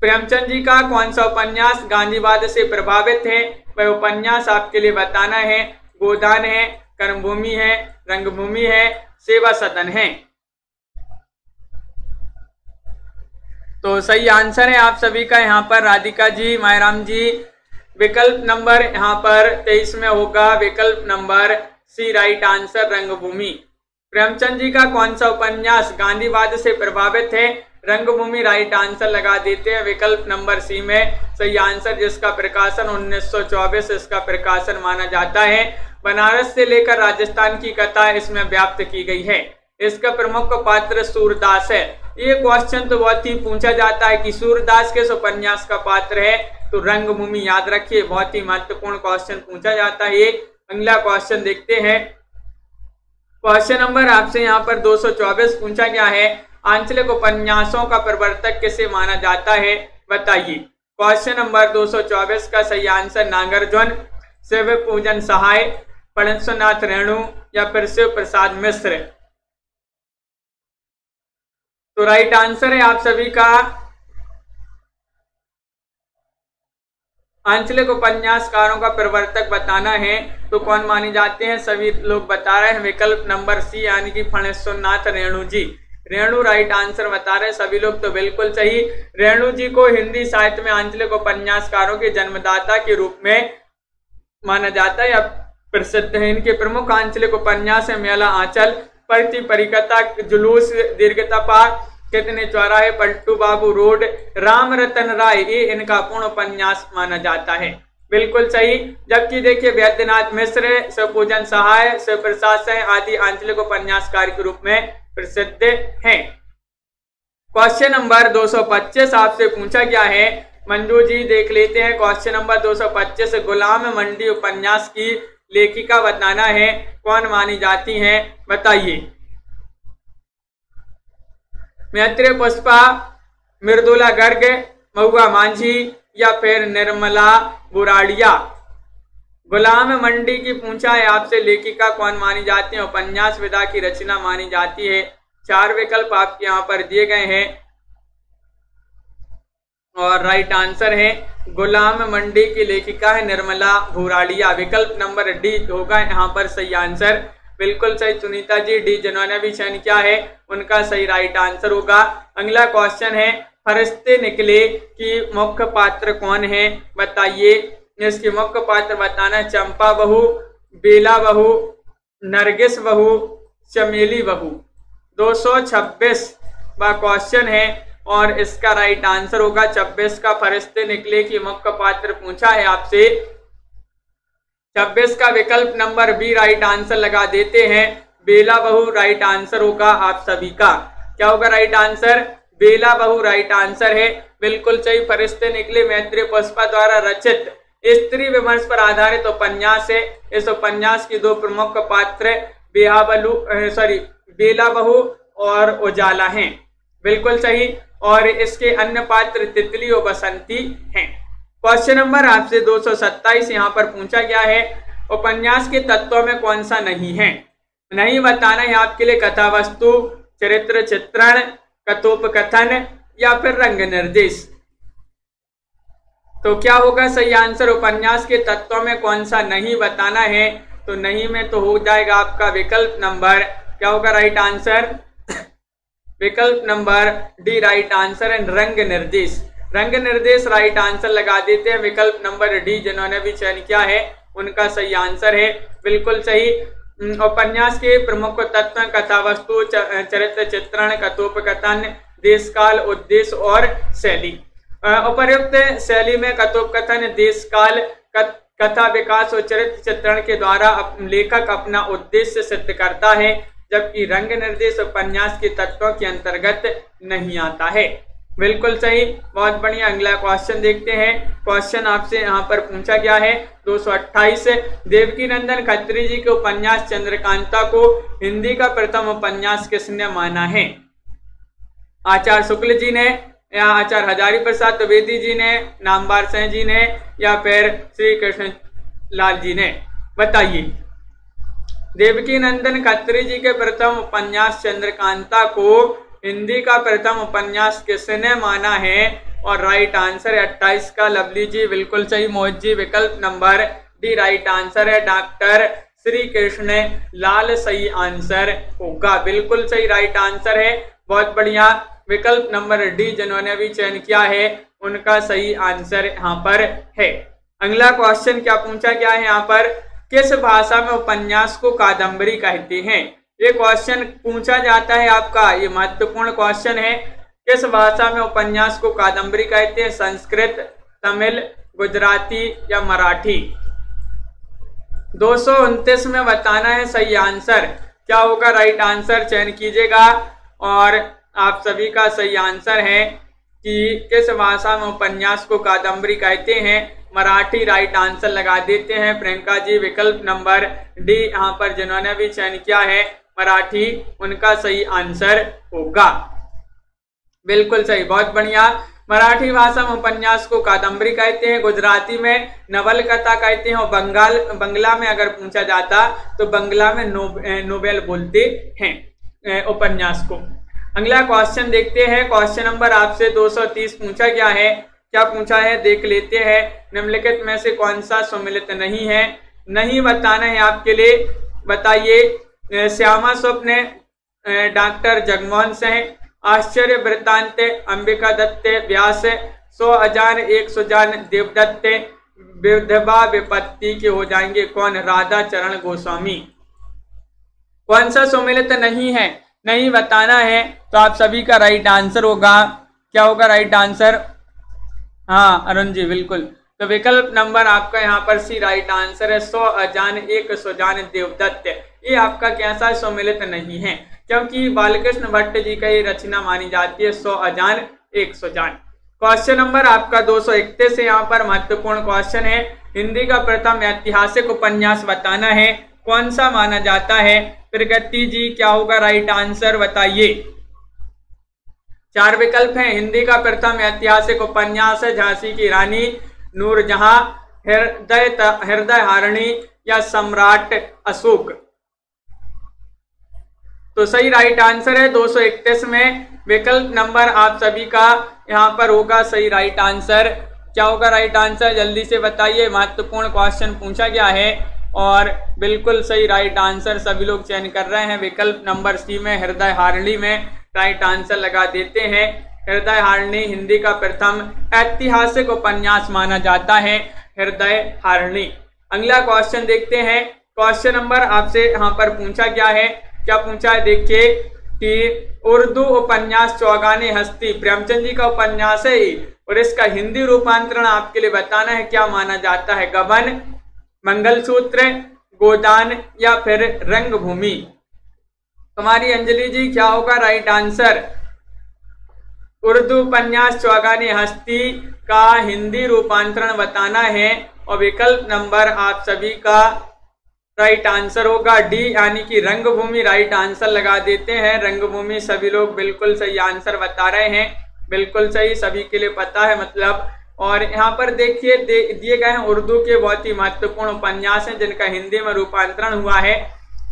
प्रेमचंद जी का कौन सा उपन्यास गांधीवाद से प्रभावित है? वह उपन्यास आपके लिए बताना है। गोदान है, कर्मभूमि है, रंगभूमि है, सेवा सदन है। तो सही आंसर है आप सभी का यहाँ पर राधिका जी, मायराम जी। विकल्प नंबर यहाँ पर 23 में होगा, विकल्प नंबर सी राइट आंसर, रंगभूमि। प्रेमचंद जी का कौन सा उपन्यास गांधीवाद से प्रभावित है? रंगभूमि राइट आंसर लगा देते हैं विकल्प नंबर सी में सही आंसर, जिसका प्रकाशन 1924 इसका प्रकाशन माना जाता है। बनारस से लेकर राजस्थान की कथा इसमें व्याप्त की गई है। इसका प्रमुख पात्र सूरदास है। ये क्वेश्चन तो बहुत ही पूछा जाता है कि सूरदास किस उपन्यास का पात्र है, तो रंगभूमि याद रखिए, बहुत ही महत्वपूर्ण क्वेश्चन पूछा जाता है। अगला क्वेश्चन देखते हैं। क्वेश्चन नंबर आपसे यहाँ पर 224 पूछा गया है। आंचलिक उपन्यासों का प्रवर्तक किसे माना जाता है? बताइए। क्वेश्चन नंबर 224 का सही आंसर नागार्जुन, शिव पूजन सहाय, फणींद्रनाथ रेणु, या फिर शिव प्रसाद मिश्र। तो राइट आंसर है आप सभी का आंचलिक उपन्यासकारों का प्रवर्तक बताना है। तो कौन माने जाते हैं? सभी लोग बता रहे हैं विकल्प नंबर सी, यानी कि फणींद्रनाथ रेणु जी। रेणु राइट आंसर बता रहे हैं सभी लोग, तो बिल्कुल सही। रेणु जी को हिंदी साहित्य में आंचलिक उपन्यासकारों के जन्मदाता के रूप में माना जाता है या प्रसिद्ध है। इनके प्रमुख आंचलिक उपन्यास है मेला आंचल, प्रति परिकथा, जुलूस, दीर्घतपा, कितने चौराहे, पलटू बाबू रोड, राम रतन राय, ये इनका पूर्ण उपन्यास माना जाता है। बिल्कुल सही। जबकि देखिए वैद्यनाथ मिश्र, शिवपूजन सहाय, शिव प्रसाद सह आदि आंचलिक उपन्यासकार के रूप में प्रसिद्ध हैं। क्वेश्चन नंबर 225 आपसे पूछा गया है। मंजू जी देख लेते हैं। क्वेश्चन नंबर 225, गुलाम मंडी उपन्यास की लेखिका बताना है। कौन मानी जाती हैं? बताइए। मैत्रेय पुष्पा, मृदुला गर्ग, महुआ मांझी, या फिर निर्मला बुराड़िया। गुलाम मंडी की पूछा है आपसे, लेखिका कौन मानी जाती है? उपन्यास विधा की रचना मानी जाती है। 4 विकल्प आपके यहाँ पर दिए गए हैं और राइट आंसर है गुलाम मंडी की लेखिका है निर्मला बुराड़िया। विकल्प नंबर डी होगा यहाँ पर सही आंसर। बिल्कुल सही सुनीता जी, डी जिन्होंने भी चयन किया है उनका सही राइट आंसर होगा। अगला क्वेश्चन है, फरिश्ते निकले की मुख्य पात्र कौन है? बताइए। इसके मुख्य पात्र बताना है। चंपा बहू, बेला बहू, नरगिस बहू, चमेली बहू। 226 क्वेश्चन है और इसका राइट आंसर होगा 26 का। फरिश्ते निकले की मुख्य पात्र पूछा है आपसे। 26 का विकल्प नंबर बी राइट आंसर लगा देते हैं। बेला बहू राइट आंसर होगा आप सभी का। क्या होगा राइट आंसर? बेला बहू राइट आंसर है, बिल्कुल सही। फरिश्ते निकले मैत्रेय पुष्पा द्वारा रचित स्त्री विमर्श पर आधारित उपन्यास है। इस उपन्यास की दो प्रमुख पात्र बेला बहू और उजाला हैं, बिल्कुल सही। और इसके अन्य पात्र तितली और बसंती हैं। क्वेश्चन नंबर आपसे 227 यहाँ पर पूछा गया है, उपन्यास के तत्वों में कौन सा नहीं है? नहीं बताना है आपके लिए कथा वस्तु, चरित्र चित्रण, कथोपकथन या फिर रंग निर्देश। तो क्या होगा सही आंसर? उपन्यास के तत्वों में कौन सा नहीं बताना है? तो नहीं में तो हो जाएगा आपका विकल्प नंबर, क्या होगा राइट आंसर? विकल्प number D right answer and रंग निर्देश। रंग निर्देश राइट आंसर लगा देते हैं। विकल्प नंबर डी जिन्होंने भी चयन किया है उनका सही आंसर है, बिल्कुल सही। उपन्यास के प्रमुख तत्व कथा वस्तु, चरित्र चित्रण, कथोपकथन, देशकाल, उद्देश्य और शैली। उपर्युक्त शैली में कथोपकथन, देशकाल, कथा विकास और चरित्र चित्रण के द्वारा लेखक अपना उद्देश्य सिद्ध करता है, जबकि रंग निर्देश उपन्यास के तत्वों के अंतर्गत नहीं आता है, बिल्कुल सही। बहुत बढ़िया। अगला क्वेश्चन देखते हैं। क्वेश्चन आपसे यहाँ पर पूछा गया है 228, देवकीनंदन खत्री जी के उपन्यास चंद्रकांता को हिंदी का प्रथम उपन्यास किसने माना है? आचार्य शुक्ल जी ने, या आचार्य हजारी प्रसाद द्विवेदी जी ने, नामवर सिंह जी ने, या फिर श्री कृष्ण लाल जी ने? बताइए। देवकीनंदन खत्री जी के प्रथम उपन्यास चंद्रकांता को हिंदी का प्रथम उपन्यास किसने माना है? और राइट आंसर है 28 का लवली जी, बिल्कुल सही। मोहित जी विकल्प नंबर डी राइट आंसर है। डॉक्टर श्री कृष्ण लाल सही आंसर होगा, बिल्कुल सही राइट आंसर है। बहुत बढ़िया। विकल्प नंबर डी जिन्होंने भी चयन किया है उनका सही आंसर यहाँ पर है। अगला क्वेश्चन क्या पूछा गया है यहाँ पर, किस भाषा में उपन्यास को कादम्बरी कहते हैं? ये क्वेश्चन पूछा जाता है आपका, ये महत्वपूर्ण क्वेश्चन है। किस भाषा में उपन्यास को कादम्बरी कहते हैं? संस्कृत, तमिल, गुजराती या मराठी? 229 में बताना है सही आंसर। क्या होगा राइट आंसर? चयन कीजिएगा। और आप सभी का सही आंसर है कि किस भाषा में उपन्यास को कादम्बरी कहते हैं? मराठी राइट आंसर लगा देते हैं। प्रियंका जी विकल्प नंबर डी यहाँ पर जिन्होंने भी चयन किया है मराठी, उनका सही आंसर होगा, बिल्कुल सही। बहुत बढ़िया। मराठी भाषा में उपन्यास को कादम्बरी कहते हैं, गुजराती में नवलकथा कहते हैं, और बंगला में अगर पूछा जाता तो बंगला में नोवेल बोलते हैं उपन्यास को। अगला क्वेश्चन देखते हैं। क्वेश्चन नंबर आपसे 230 पूछा गया है। क्या पूछा है देख लेते हैं। निम्नलिखित में से कौन सा सम्मिलित नहीं है? नहीं बताना है आपके लिए। बताइए। श्यामा स्वप्न, डॉक्टर जगमोहन सिंह, आश्चर्य वृत्तांत, अंबिका दत्त व्यास, 100 अजान 1 सुजान देवदत्त, विधवा विपत्ति के हो जाएंगे कौन? राधा चरण गोस्वामी। कौन सा सम्मिलित नहीं है? नहीं बताना है तो आप सभी का राइट आंसर होगा, क्या होगा राइट आंसर? हाँ अरुण जी बिल्कुल। तो विकल्प नंबर आपका यहाँ पर सी राइट आंसर है। 100 अजान 1 सुजान देवदत्त, ये आपका कैसा सम्मिलित नहीं है, क्योंकि बालकृष्ण भट्ट जी का ये रचना मानी जाती है 100 अजान 1 सुजान। क्वेश्चन नंबर आपका 231 है, यहाँ पर महत्वपूर्ण क्वेश्चन है। हिंदी का प्रथम ऐतिहासिक उपन्यास बताना है, कौन सा माना जाता है? प्रगति जी क्या होगा राइट आंसर? बताइए। 4 विकल्प हैं। हिंदी का प्रथम ऐतिहासिक उपन्यास है झांसी की रानी, नूरजहां, हृदय हारिणी या सम्राट अशोक। तो सही राइट आंसर है 231 में विकल्प नंबर आप सभी का यहाँ पर होगा सही राइट आंसर। क्या होगा राइट आंसर? जल्दी से बताइए, महत्वपूर्ण क्वेश्चन पूछा गया है और बिल्कुल सही राइट आंसर सभी लोग चयन कर रहे हैं। विकल्प नंबर सी में हृदय हारिणी में राइट आंसर लगा देते हैं। हृदय हारिणी हिंदी का प्रथम ऐतिहासिक उपन्यास माना जाता है, हृदय हारिणी। अगला क्वेश्चन देखते हैं। क्वेश्चन नंबर आपसे यहाँ पर पूछा गया है। क्या पूछा है देखिए कि उर्दू उपन्यास चौगाने हस्ती प्रेमचंद जी का उपन्यास है और इसका हिंदी रूपांतरण आपके लिए बताना है, क्या माना जाता है? गबन, मंगलसूत्र, गोदान या फिर रंगभूमि। तुम्हारी अंजलि जी क्या होगा राइट आंसर? उर्दू उपन्यास चौगानी हस्ती का हिंदी रूपांतरण बताना है और विकल्प नंबर आप सभी का राइट आंसर होगा डी यानी कि रंगभूमि राइट आंसर लगा देते हैं। रंगभूमि सभी लोग बिल्कुल सही आंसर बता रहे हैं, बिल्कुल सही, सभी के लिए पता है मतलब। और यहाँ पर देखिए दिए गए हैं उर्दू के बहुत ही महत्वपूर्ण उपन्यास हैं जिनका हिंदी में रूपांतरण हुआ है।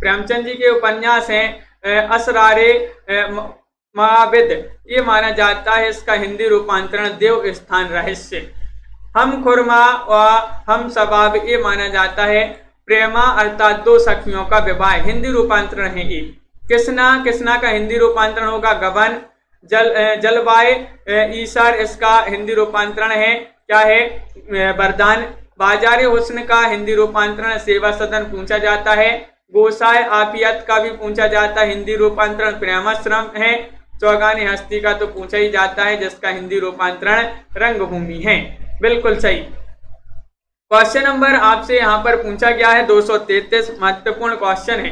प्रेमचंद जी के उपन्यास हैं असरारे माबिद, ये माना जाता है इसका हिंदी रूपांतरण देव स्थान रहस्य। हम खुरमा व हम सबाब, ये माना जाता है प्रेमा अर्थात दो सखियों का विवाह, हिंदी रूपांतरण है ये। किसना, किसना का हिंदी रूपांतरण होगा गबन। जलवाए ईसार, इसका हिंदी रूपांतरण है क्या है वरदान। बाजारे हुस्न का हिंदी रूपांतरण सेवा सदन पूछा जाता है। गोसाए आफियत का भी पूछा जाता है, हिंदी रूपांतरण प्रेमाश्रम है। चौगानी हस्ती का तो पूछा ही जाता है जिसका हिंदी रूपांतरण रंगभूमि है, बिल्कुल सही। क्वेश्चन नंबर आपसे यहाँ पर पूछा गया है 233, महत्वपूर्ण क्वेश्चन है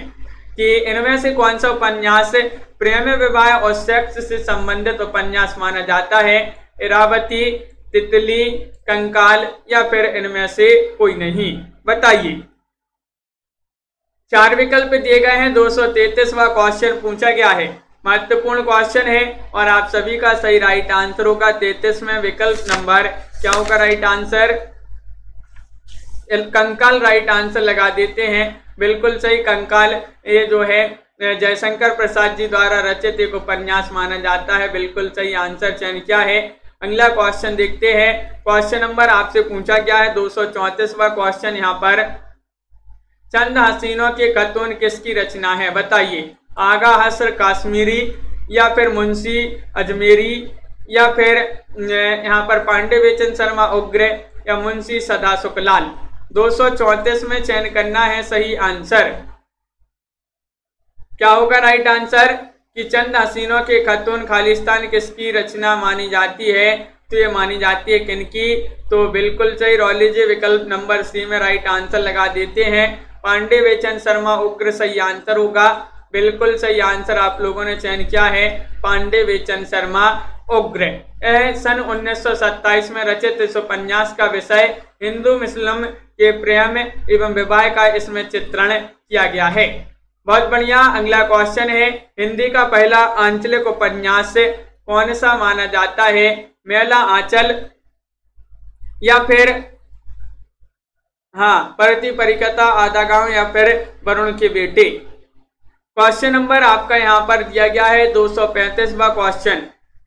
कि इनमें से कौन सा उपन्यास प्रेम विवाह और सेक्स से संबंधित उपन्यास माना जाता है? इरावती, तितली, कंकाल या फिर इनमें से कोई नहीं, बताइए। 4 विकल्प दिए गए हैं। 233वां क्वेश्चन पूछा गया है, महत्वपूर्ण क्वेश्चन है और आप सभी का सही राइट आंसर होगा 33 में विकल्प नंबर क्या होगा राइट आंसर? कंकाल राइट आंसर लगा देते हैं, बिल्कुल सही। कंकाल ये जो है जयशंकर प्रसाद जी द्वारा रचित एक उपन्यास माना जाता है, बिल्कुल सही आंसर चयन किया है। अगला क्वेश्चन देखते हैं। क्वेश्चन नंबर आपसे पूछा गया है 234वां क्वेश्चन यहाँ पर, चंद हसीनों के खतून किसकी रचना है? बताइए। आगा हसर काश्मीरी या फिर मुंशी अजमेरी या फिर यहाँ पर पांडे बेचन शर्मा उग्र या मुंशी सदा सुखलाल। 234 में चयन करना है सही आंसर। क्या होगा राइट आंसर? कि चंद हसीनों के खतून खालिस्तान किसकी रचना मानी जाती है? तो ये मानी जाती है किनकी? तो बिल्कुल सही, रॉलीजी विकल्प नंबर सी में राइट आंसर लगा देते हैं। पांडे बेचन शर्मा उग्र सही आंसर होगा, बिल्कुल सही आंसर आप लोगों ने चयन किया है पांडे बेचन शर्मा उग्र। सन 1927 में रचित इस उपन्यास का विषय हिंदू मुस्लिम के प्रेम एवं विवाह का इसमें चित्रण किया गया है। बहुत बढ़िया। अगला क्वेश्चन है, हिंदी का पहला आंचलिक उपन्यास कौन सा माना जाता है? मेला आंचल या फिर परती परिकथा, आधा गांव या फिर वरुण के बेटे। क्वेश्चन नंबर आपका यहाँ पर दिया गया है 235वां क्वेश्चन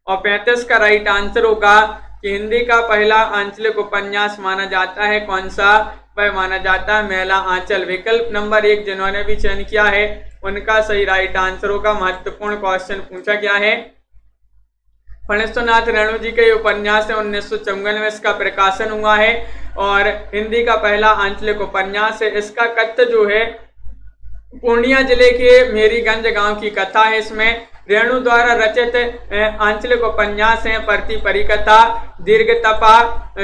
और 35 का राइट आंसर होगा कि हिंदी का पहला आंचलिक उपन्यास माना जाता है कौन सा? वह माना जाता है मेला आंचल। विकल्प नंबर 1 जिन्होंने भी चयन किया है उनका सही राइट आंसर होगा। महत्वपूर्ण क्वेश्चन पूछा गया है। फणीश्वरनाथ रेणु जी के उपन्यास है, 1954 में इसका प्रकाशन हुआ है और हिंदी का पहला आंचलिक उपन्यास है। इसका कथ्य जो है पूर्णिया जिले के मेरीगंज गांव की कथा है। इसमें रेणु द्वारा रचित आंचलिक उपन्यास है परती परिकथा, दीर्घ तपा,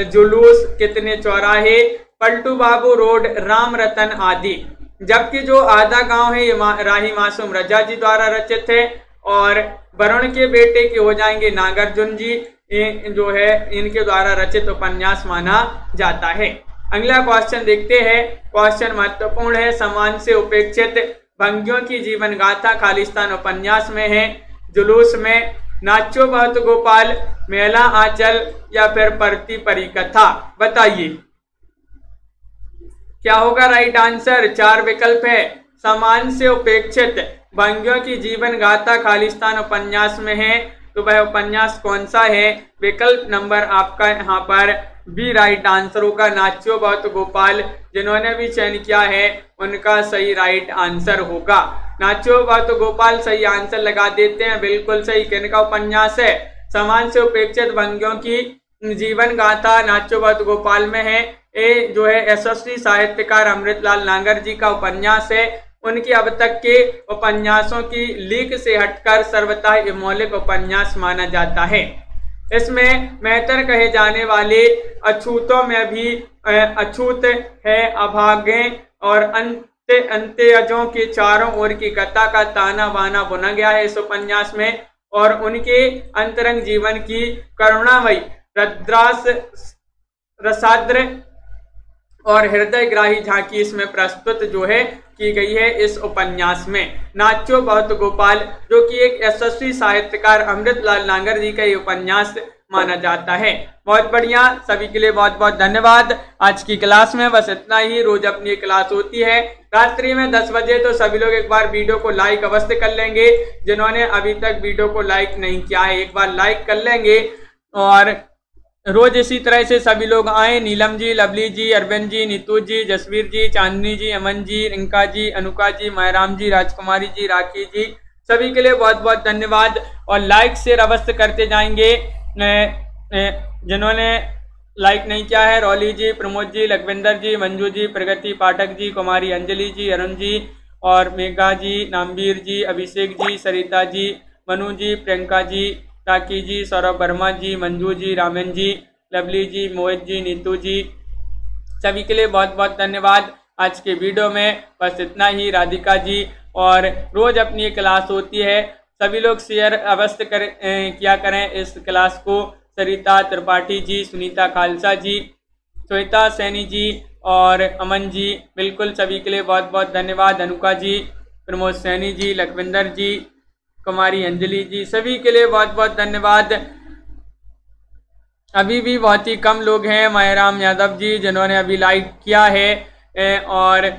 जुलूस, कितने चौराहे, पलटू बाबू रोड, राम रतन आदि। जबकि जो आधा गांव है ये राही मासूम रजा जी द्वारा रचित है और वरुण के बेटे के हो जाएंगे नागार्जुन जी जो है इनके द्वारा रचित उपन्यास माना जाता है। अगला क्वेश्चन देखते हैं। क्वेश्चन महत्वपूर्ण है, समान से उपेक्षित भंगियों की जीवन गाथा खालिस्तान उपन्यास में है। जुलूस में, नाचो बहुत गोपाल, मेला आंचल या फिर परती परिकथा। बताइए क्या होगा राइट आंसर? 4 विकल्प है। समान से उपेक्षित भंगियों की जीवन गाथा खालिस्तान उपन्यास में है तो वह उपन्यास कौन सा है? विकल्प नंबर आपका यहाँ पर बी राइट आंसर होगा, नाचो बहुत गोपाल। जिन्होंने भी चयन किया है उनका सही राइट आंसर होगा नाचो बहुत गोपाल, सही आंसर लगा देते हैं। बिल्कुल सही। किनका उपन्यास है? समान से उपेक्षित भंगियों की जीवन गाथा नाचो बहुत गोपाल में है। ये जो है यशस्वी साहित्यकार अमृतलाल नागर जी का उपन्यास है। उनकी अब तक के उपन्यासों की लीक से हटकर सर्वथा मौलिक उपन्यास माना जाता है। इसमें मेहतर कहे जाने वाले अछूतों में भी अछूत है, अभागे और अंत्यजों के चारों ओर की कथा का ताना बाना बुना गया है इस उपन्यास में, और उनके अंतरंग जीवन की करुणामयी रसाद्र और हृदयग्राही झांकी इसमें प्रस्तुत जो है की गई है इस उपन्यास में। नाच्यो बहुत गोपाल, जो कि एक यशस्वी साहित्यकार अमृतलाल नागर जी का ये उपन्यास माना जाता है। बहुत बढ़िया, सभी के लिए बहुत बहुत धन्यवाद। आज की क्लास में बस इतना ही। रोज अपनी क्लास होती है रात्रि में 10 बजे, तो सभी लोग एक बार वीडियो को लाइक अवश्य कर लेंगे। जिन्होंने अभी तक वीडियो को लाइक नहीं किया है एक बार लाइक कर लेंगे, और रोज इसी तरह से सभी लोग आए। नीलम जी, लवली जी, अरविंद जी, नीतू जी, जसवीर जी, चांदनी जी, अमन जी, रिंका जी, अनुका जी, मायराम जी, राजकुमारी जी, राखी जी, सभी के लिए बहुत बहुत धन्यवाद। और लाइक शेयर अवश्य करते जाएंगे। जिन्होंने लाइक नहीं किया है, रौली जी, प्रमोद जी, लखविंदर जी, मंजू जी, प्रगति पाठक जी, कुमारी अंजलि जी, अरुण जी और मेघा जी, नामवीर जी, अभिषेक जी, सरिता जी, मनु जी, प्रियंका जी, राखी जी, सौरभ वर्मा जी, मंजू जी, रामन जी, लवली जी, मोहित जी, नीतू जी, सभी के लिए बहुत बहुत धन्यवाद। आज के वीडियो में बस इतना ही। राधिका जी, और रोज अपनी ये क्लास होती है, सभी लोग शेयर अवश्य किया करें इस क्लास को। सरिता त्रिपाठी जी, सुनीता खालसा जी, श्वेता सैनी जी और अमन जी, बिल्कुल सभी के लिए बहुत बहुत धन्यवाद। अनुका जी, प्रमोद सैनी जी, लखविंदर जी, कुमारी अंजलि जी, सभी के लिए बहुत बहुत धन्यवाद। अभी भी बहुत ही कम लोग हैं। मायराम यादव जी, जिन्होंने अभी लाइक किया है, और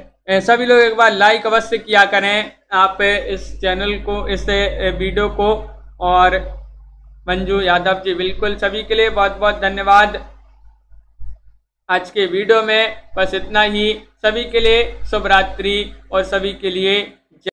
सभी लोग एक बार लाइक अवश्य किया करें आप इस चैनल को, इस वीडियो को। और मंजू यादव जी, बिल्कुल सभी के लिए बहुत बहुत धन्यवाद। आज के वीडियो में बस इतना ही। सभी के लिए शुभ रात्रि और सभी के लिए